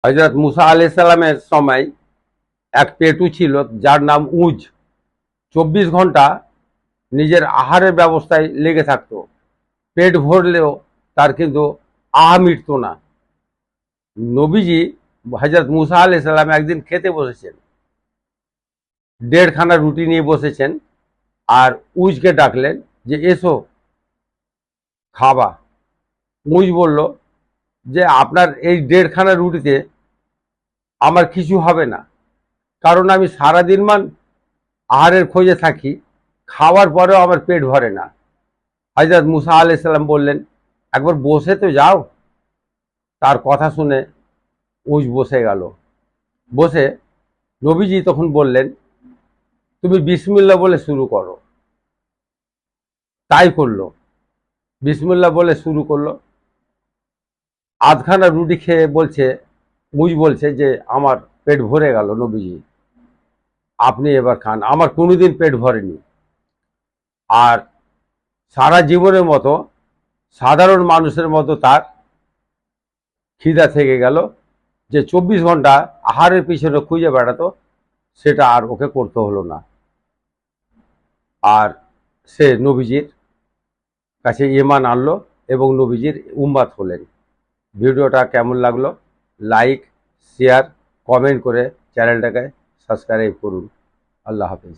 হযরত মুসা আলাইহিস সালামের সময় এক পেটু ছিল যার নাম উজ। 24 ঘন্টা নিজের আহারের ব্যবস্থায় লেগে থাকতো। পেট ভরলেও তার কিন্তু মিটত না। নবীজি হযরত মুসা আলাইহিস সালাম একদিন খেতে বসেছেন, 1.5খানা রুটি নিয়ে বসেছেন, আর উজকে ডাকলেন যে এসো খাবা। উজ বলল যে আপনার এই 1.5খানা রুটিতে আমার কিছু হবে না, কারণ আমি সারাদিন আহারের খোঁজে থাকি, খাওয়ার পরেও আমার পেট ভরে না। হযরত মুসা আলাইহিস সালাম বললেন, একবার বসে তো যাও। তার কথা শুনে উজ বসে গেল। বসে নবীজি তখন বললেন, তুমি বিসমিল্লাহ বলে শুরু করো। তাই করলো, বিসমিল্লাহ বলে শুরু করলো। আধখানা রুটি খেয়ে বলছে, উজ বলছে যে আমার পেট ভরে গেল নবীজি, আপনি এবার খান, আমার কোনোদিন পেট ভরেনি। আর সারা জীবনের মতো সাধারণ মানুষের মতো তার খিদা থেকে গেল, যে 24 ঘন্টা আহারের পিছনে খুঁজে বেড়াতো সেটা আর ওকে করতে হলো না। আর সে নবীজির কাছে ঈমান আনলো এবং নবীজির উম্মাত হলেন। ভিডিওটা কেমন লাগলো লাইক, শেয়ার, কমেন্ট করে চ্যানেলটাকে সাবস্ক্রাইব করুন। আল্লাহ হাফেজ।